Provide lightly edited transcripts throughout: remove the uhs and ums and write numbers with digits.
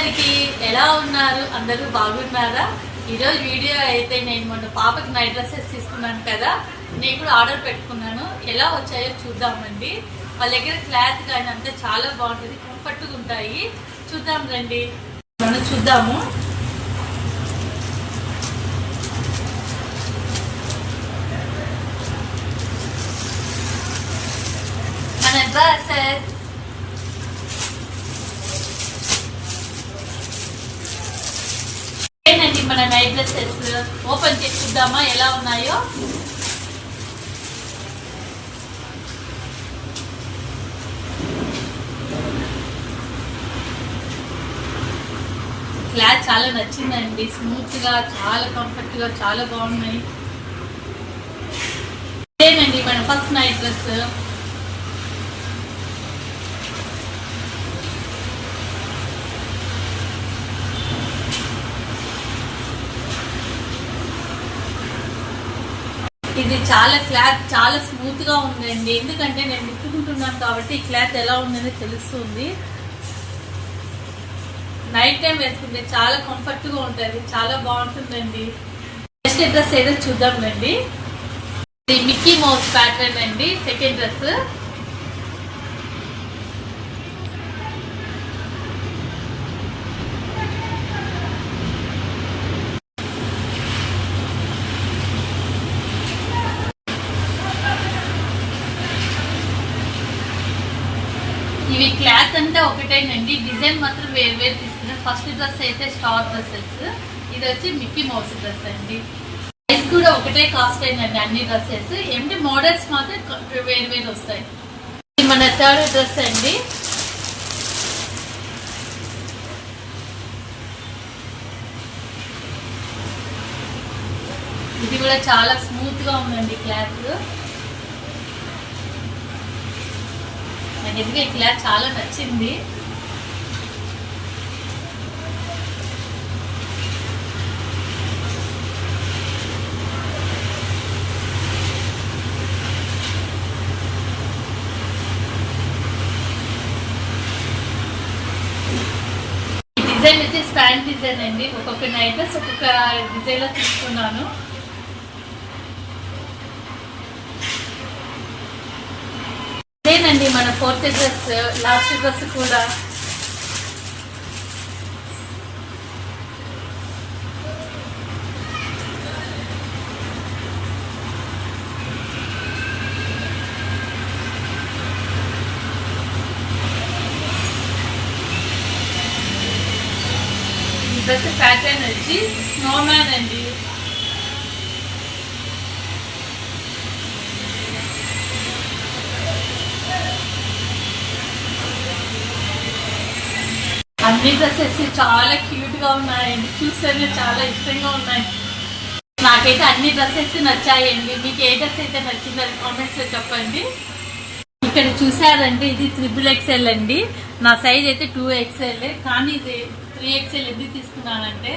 అందరికి ఎలా ఉన్నారు? అందరూ బాగున్నారా? ఈరోజు వీడియో అయితే నేను మొన్న పాపకి నైట్ డ్రెస్సెస్ తీసుకున్నాను కదా, నేను కూడా ఆర్డర్ పెట్టుకున్నాను. ఎలా వచ్చాయో చూద్దామండి. వాళ్ళ దగ్గర క్లాత్ కానీ అంతా చాలా బాగుంటుంది, కంఫర్ట్గా ఉంటాయి. చూద్దాం రండి, మనం చూద్దాము. మన డ్రెస్సెస్ ఏంటండి, మన నైట్ డ్రెస్సెస్ ఓపెన్ చేసి చూద్దామా ఎలా ఉన్నాయో. క్లాత్ చాలా నచ్చిందండి, స్మూత్ గా, చాలా కంఫర్ట్ గా, చాలా బాగున్నాయి. ఇదేనండి మన ఫస్ట్ నైట్ డ్రెస్. ఇది చాలా క్లాత్ చాలా స్మూత్ గా ఉందండి, ఎందుకంటే నేను ముట్టుకుంటున్నాను కాబట్టి ఈ క్లాత్ ఎలా ఉందని తెలుస్తుంది. నైట్ టైం వేసుకుంటే చాలా కంఫర్ట్ గా ఉంటుంది, చాలా బాగుంటుందండి. నెక్స్ట్ డ్రెస్ ఏదో చూద్దాంలండి. ఇది మిక్కీ మౌస్ ప్యాటర్న్ అండి, సెకండ్ డ్రెస్. ఇవి క్లాత్ అంటే ఒకటేనండి, డిజైన్ మాత్రం వేరు వేరు తీసుకున్నాను. ఫస్ట్ డ్రెస్ అయితే స్టార్ డ్రెస్సెస్, ఇది వచ్చి మిక్కీ మౌస్ డ్రెస్ అండి. ప్రైస్ కూడా ఒకటే కాస్ట్ అయిందండి అన్ని డ్రెస్సెస్, ఏమిటి మోడల్స్ మాత్రం వేరు వేరు వస్తాయి. ఇది మన థర్డ్ డ్రెస్ అండి. ఇది కూడా చాలా స్మూత్ గా ఉందండి క్లాత్. నాకు ఎందుకు ఈ క్లాత్ చాలా నచ్చింది. డిజైన్ వచ్చి స్పాన్ డిజైన్ అండి, ఒక్కొక్క నైట్ డ్రెస్ ఒక్కొక్క డిజైన్ లో తీసుకున్నాను. ఇదేనండి మన ఫోర్త్ డ్రెస్, లాస్ట్ డ్రెస్ కూడా. ఈ డ్రెస్ ప్యాటర్న్ వచ్చి స్నోమ్యాన్ అండి. అన్ని డ్రెస్సెస్ చాలా క్యూట్ గా ఉన్నాయండి, చూస్తేనే చాలా ఇష్టంగా ఉన్నాయి. నాకైతే అన్ని డ్రెస్సెస్ నచ్చాయండి. మీకు ఏ డ్రెస్ అయితే నచ్చిందో అది కామెంట్స్ లో చెప్పండి. ఇక్కడ చూసారండి, ఇది 3XL అండి. నా సైజ్ అయితే 2XL, కానీ ఇది 3XL ఎందుకు తీసుకున్నానంటే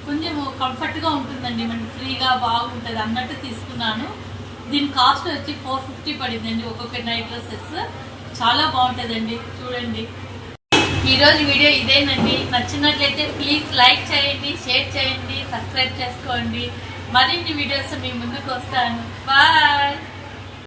కొంచెం కంఫర్ట్ గా ఉంటుందండి, మనకి ఫ్రీగా బాగుంటుంది అన్నట్టు తీసుకున్నాను. దీని కాస్ట్ వచ్చి 450 పడిందండి ఒక్కొక్క నైట్ డ్రెస్సెస్. చాలా బాగుంటుందండి, చూడండి. ఈరోజు వీడియో ఇదేనండి. నచ్చినట్లయితే ప్లీజ్ లైక్ చేయండి, షేర్ చేయండి, సబ్స్క్రైబ్ చేసుకోండి. మరిన్ని వీడియోస్ మీ ముందుకు వస్తాను. బాయ్.